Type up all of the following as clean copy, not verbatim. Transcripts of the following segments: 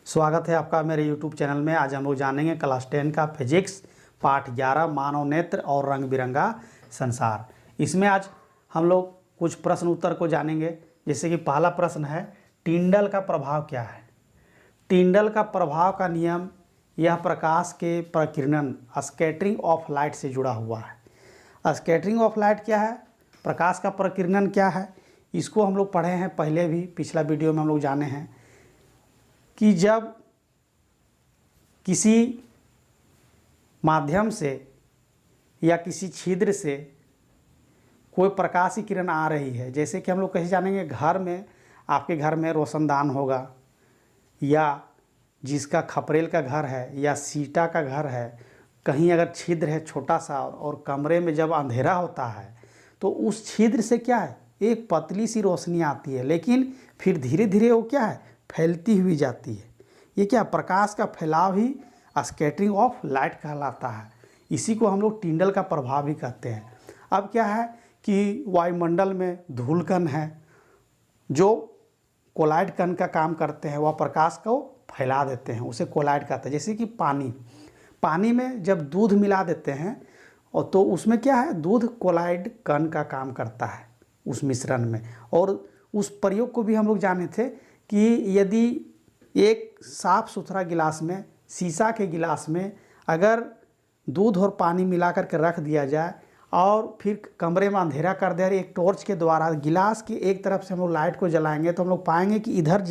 स्वागत है आपका मेरे YouTube चैनल में। आज हम लोग जानेंगे क्लास 10 का फिजिक्स पाठ 11 मानव नेत्र और रंग बिरंगा संसार। इसमें आज हम लोग कुछ प्रश्न उत्तर को जानेंगे। जैसे कि पहला प्रश्न है, टिंडल का प्रभाव क्या है। टिंडल का प्रभाव का नियम, यह प्रकाश के प्रकीर्णन स्कैटरिंग ऑफ लाइट से जुड़ा हुआ है। स्कैटरिंग ऑफ लाइट क्या है, प्रकाश का प्रकीर्णन क्या है, इसको हम लोग पढ़े हैं पहले भी, पिछला वीडियो में हम लोग जाने हैं कि जब किसी माध्यम से या किसी छिद्र से कोई प्रकाश की किरण आ रही है, जैसे कि हम लोग कैसे जानेंगे, घर में, आपके घर में रोशनदान होगा या जिसका खपरेल का घर है या सीटा का घर है, कहीं अगर छिद्र है छोटा सा और कमरे में जब अंधेरा होता है तो उस छिद्र से क्या है, एक पतली सी रोशनी आती है, लेकिन फिर धीरे धीरे वो क्या है, फैलती हुई जाती है। ये क्या, प्रकाश का फैलाव ही स्कैटरिंग ऑफ लाइट कहलाता है। इसी को हम लोग टिंडल का प्रभाव भी कहते हैं। अब क्या है कि वायुमंडल में धूल कण है जो कोलाइड कण का काम करते हैं, वह प्रकाश को फैला देते हैं, उसे कोलाइड कहते हैं। जैसे कि पानी में जब दूध मिला देते हैं और तो उसमें क्या है, दूध कोलाइड कण का काम करता है उस मिश्रण में। और उस प्रयोग को भी हम लोग जाने थे कि यदि एक साफ सुथरा गिलास में, शीशा के गिलास में अगर दूध और पानी मिलाकर के रख दिया जाए और फिर कमरे में अंधेरा कर दे, एक टॉर्च के द्वारा गिलास की एक तरफ से हम लोग लाइट को जलाएंगे तो हम लोग पाएंगे कि इधर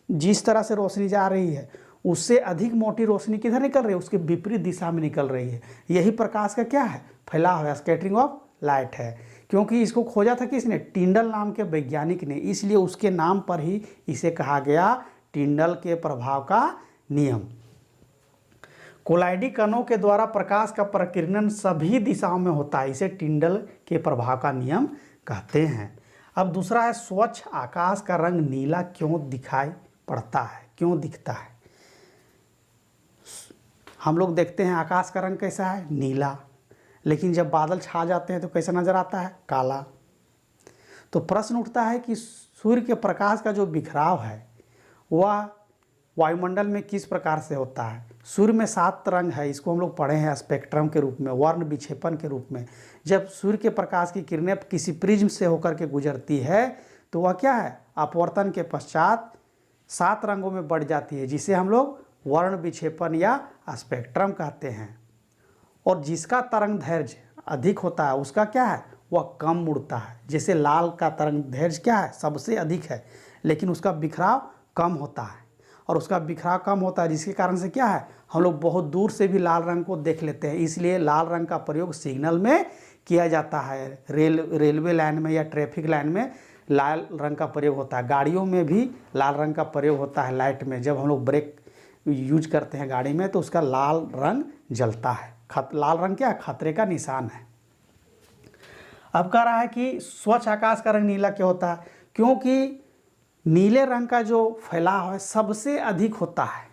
जिस तरह से रोशनी जा रही है उससे अधिक मोटी रोशनी किधर निकल रही है, उसके विपरीत दिशा में निकल रही है। यही प्रकाश का क्या है, फैलाव है, स्कैटरिंग ऑफ लाइट है। क्योंकि इसको खोजा था किसने, टिंडल नाम के वैज्ञानिक ने, इसलिए उसके नाम पर ही इसे कहा गया टिंडल के प्रभाव का नियम। कोलाइडी कणों के द्वारा प्रकाश का प्रकीर्णन सभी दिशाओं में होता है, इसे टिंडल के प्रभाव का नियम कहते हैं। अब दूसरा है, स्वच्छ आकाश का रंग नीला क्यों दिखाई पड़ता है, क्यों दिखता है। हम लोग देखते हैं आकाश का रंग कैसा है, नीला, लेकिन जब बादल छा जाते हैं तो कैसा नजर आता है, काला। तो प्रश्न उठता है कि सूर्य के प्रकाश का जो बिखराव है वह वायुमंडल में किस प्रकार से होता है। सूर्य में 7 रंग है, इसको हम लोग पढ़े हैं स्पेक्ट्रम के रूप में, वर्ण विक्षेपण के रूप में। जब सूर्य के प्रकाश की किरणें किसी प्रिज्म से होकर के गुजरती है तो वह क्या है, अपवर्तन के पश्चात 7 रंगों में बढ़ जाती है, जिसे हम लोग वर्ण विक्षेपण या स्पेक्ट्रम कहते हैं। और जिसका तरंग दैर्घ्य अधिक होता है उसका क्या है, वह कम मुड़ता है। जैसे लाल का तरंग दैर्घ्य क्या है, सबसे अधिक है, लेकिन उसका बिखराव कम होता है। और उसका बिखराव कम होता है जिसके कारण से क्या है, हम लोग बहुत दूर से भी लाल रंग को देख लेते हैं। इसलिए लाल रंग का प्रयोग सिग्नल में किया जाता है, रेलवे लाइन में या ट्रैफिक लाइन में लाल रंग का प्रयोग होता है। गाड़ियों में भी लाल रंग का प्रयोग होता है, लाइट में जब हम लोग ब्रेक यूज करते हैं गाड़ी में तो उसका लाल रंग जलता है। लाल रंग क्या है, खतरे का निशान है। अब कह रहा है कि स्वच्छ आकाश का रंग नीला क्यों होता है, क्योंकि नीले रंग का जो फैलाव है सबसे अधिक होता है।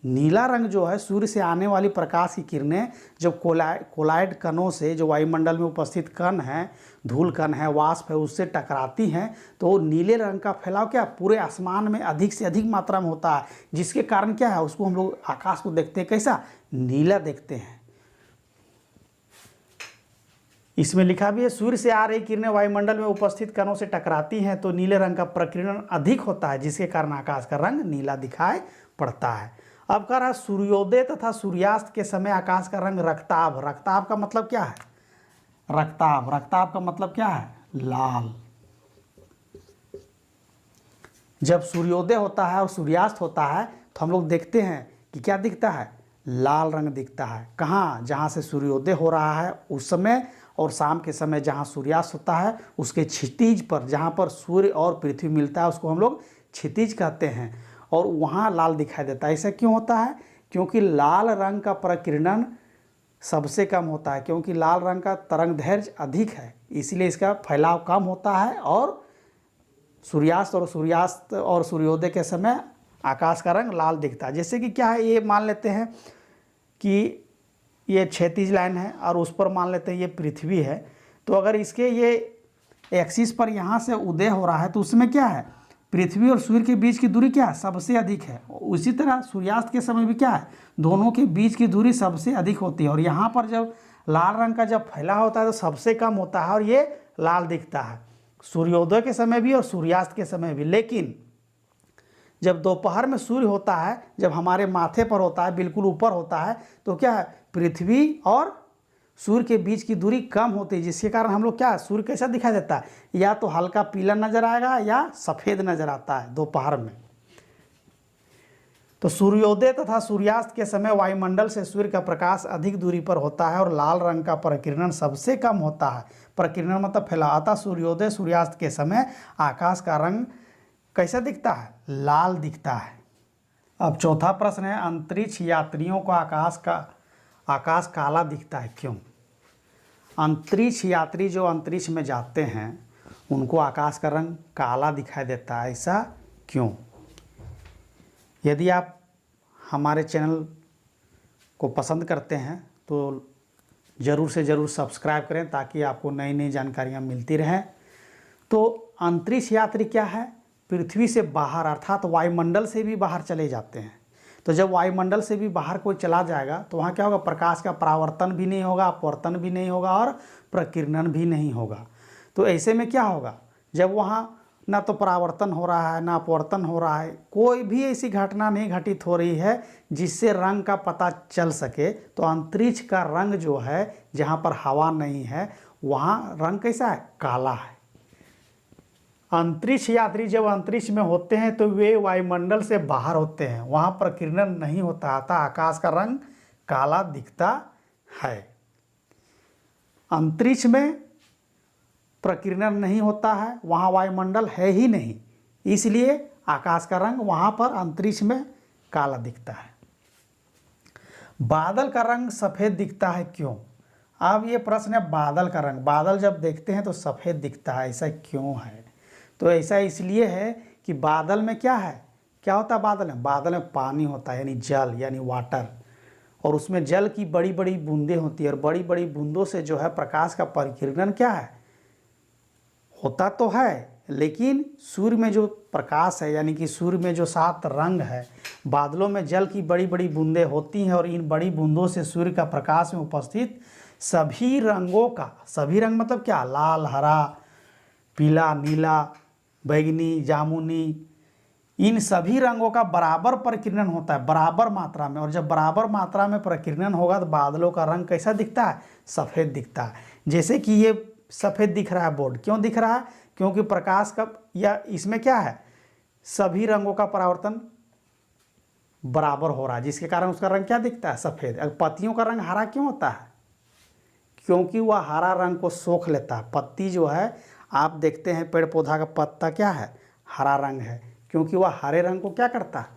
नीला रंग जो है, सूर्य से आने वाली प्रकाश की किरणें जब कोलाइड कणों से, जो वायुमंडल में उपस्थित कण हैं, धूल कण है, वाष्प है, उससे टकराती हैं तो नीले रंग का फैलाव क्या, पूरे आसमान में अधिक से अधिक मात्रा में होता है। जिसके कारण क्या है, उसको हम लोग आकाश को देखते हैं कैसा, नीला देखते हैं। इसमें लिखा भी है, सूर्य से आ रही किरणें वायुमंडल में उपस्थित कणों से टकराती हैं तो नीले रंग का प्रकीर्णन अधिक होता है, जिसके कारण आकाश का रंग नीला दिखाई पड़ता है। अब कह रहा है, सूर्योदय तथा सूर्यास्त के समय आकाश का रंग रक्ताभ। रक्ताभ का मतलब क्या है, रक्ताभ का मतलब क्या है, लाल। जब सूर्योदय होता है और सूर्यास्त होता है तो हम लोग देखते हैं कि क्या दिखता है, लाल रंग दिखता है। कहाँ, जहाँ से सूर्योदय हो रहा है उस समय, और शाम के समय जहाँ सूर्यास्त होता है उसके क्षितिज पर, जहाँ पर सूर्य और पृथ्वी मिलता है उसको हम लोग क्षितिज कहते हैं, और वहाँ लाल दिखाई देता है। ऐसा क्यों होता है, क्योंकि लाल रंग का प्रकीर्णन सबसे कम होता है, क्योंकि लाल रंग का तरंग दैर्घ्य अधिक है, इसलिए इसका फैलाव कम होता है। और सूर्यास्त और सूर्योदय के समय आकाश का रंग लाल दिखता है। जैसे कि क्या है, ये मान लेते हैं कि ये क्षैतिज लाइन है और उस पर मान लेते हैं ये पृथ्वी है, तो अगर इसके ये एक्सिस पर यहाँ से उदय हो रहा है तो उसमें क्या है, पृथ्वी और सूर्य के बीच की दूरी क्या है, सबसे अधिक है। उसी तरह सूर्यास्त के समय भी क्या है, दोनों के बीच की दूरी सबसे अधिक होती है। और यहाँ पर जब लाल रंग का जब फैला होता है तो सबसे कम होता है और ये लाल दिखता है सूर्योदय के समय भी और सूर्यास्त के समय भी। लेकिन जब दोपहर में सूर्य होता है, जब हमारे माथे पर होता है, बिल्कुल ऊपर होता है, तो क्या है, पृथ्वी और सूर्य के बीच की दूरी कम होती है, जिसके कारण हम लोग क्या है, सूर्य कैसा दिखाई देता है, या तो हल्का पीला नजर आएगा या सफ़ेद नजर आता है दोपहर में। तो सूर्योदय तथा सूर्यास्त के समय वायुमंडल से सूर्य का प्रकाश अधिक दूरी पर होता है और लाल रंग का प्रकीर्णन सबसे कम होता है। प्रकीर्णन मतलब फैलाव। अतः सूर्योदय सूर्यास्त के समय आकाश का रंग कैसा दिखता है, लाल दिखता है। अब चौथा प्रश्न है, अंतरिक्ष यात्रियों को आकाश काला दिखता है, क्यों? अंतरिक्ष यात्री जो अंतरिक्ष में जाते हैं उनको आकाश का रंग काला दिखाई देता है, ऐसा क्यों? यदि आप हमारे चैनल को पसंद करते हैं तो ज़रूर से ज़रूर सब्सक्राइब करें ताकि आपको नई नई जानकारियाँ मिलती रहें। तो अंतरिक्ष यात्री क्या है, पृथ्वी से बाहर अर्थात वायुमंडल से भी बाहर चले जाते हैं। तो जब वायुमंडल से भी बाहर कोई चला जाएगा तो वहाँ क्या होगा, प्रकाश का परावर्तन भी नहीं होगा, अपवर्तन भी नहीं होगा और प्रकीर्णन भी नहीं होगा। तो ऐसे में क्या होगा, जब वहाँ ना तो परावर्तन हो रहा है ना अपवर्तन हो रहा है, कोई भी ऐसी घटना नहीं घटित हो रही है जिससे रंग का पता चल सके, तो अंतरिक्ष का रंग जो है, जहाँ पर हवा नहीं है वहाँ रंग कैसा है, काला है। अंतरिक्ष यात्री जब अंतरिक्ष में होते हैं तो वे वायुमंडल से बाहर होते हैं, वहाँ प्रकीर्णन नहीं होता, अतः आकाश का रंग काला दिखता है। अंतरिक्ष में प्रकीर्णन नहीं होता है, वहाँ वायुमंडल है ही नहीं, इसलिए आकाश का रंग वहाँ पर अंतरिक्ष में काला दिखता है। बादल का रंग सफ़ेद दिखता है, क्यों? अब ये प्रश्न है, बादल का रंग, बादल जब देखते हैं तो सफ़ेद दिखता है, ऐसा क्यों है? तो ऐसा इसलिए है कि बादल में क्या है, क्या होता है बादल में? बादल में पानी होता है, यानी जल, यानी वाटर, और उसमें जल की बड़ी बड़ी बूंदें होती है और बड़ी बड़ी बूंदों से जो है प्रकाश का परिकीर्णन क्या है, होता तो है। लेकिन सूर्य में जो प्रकाश है, यानी कि सूर्य में जो 7 रंग है, बादलों में जल की बड़ी बड़ी बूंदें होती हैं और इन बड़ी बूंदों से सूर्य का प्रकाश में उपस्थित सभी रंगों का, सभी रंग मतलब क्या, लाल, हरा, पीला, नीला, बैगनी, जामुनी, इन सभी रंगों का बराबर प्रकीर्णन होता है, बराबर मात्रा में। और जब बराबर मात्रा में प्रकीर्णन होगा तो बादलों का रंग कैसा दिखता है, सफ़ेद दिखता है। जैसे कि ये सफ़ेद दिख रहा है बोर्ड, क्यों दिख रहा है, क्योंकि प्रकाश का, या इसमें क्या है, सभी रंगों का परावर्तन बराबर हो रहा है, जिसके कारण उसका रंग क्या दिखता है, सफ़ेद। अब पत्तियों का रंग हरा क्यों होता है, क्योंकि वह हरा रंग को सोख लेता है। पत्ती जो है, आप देखते हैं पेड़ पौधा का पत्ता क्या है, हरा रंग है, क्योंकि वह हरे रंग को क्या करता है,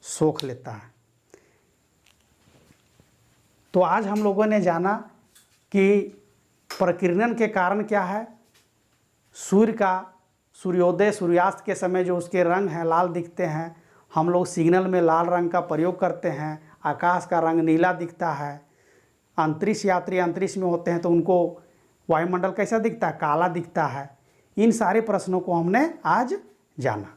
सोख लेता है। तो आज हम लोगों ने जाना कि प्रकीर्णन के कारण क्या है, सूर्य का सूर्योदय सूर्यास्त के समय जो उसके रंग हैं लाल दिखते हैं, हम लोग सिग्नल में लाल रंग का प्रयोग करते हैं, आकाश का रंग नीला दिखता है। अंतरिक्ष यात्री अंतरिक्ष में होते हैं तो उनको वायुमंडल कैसा दिखता है, काला दिखता है। इन सारे प्रश्नों को हमने आज जाना।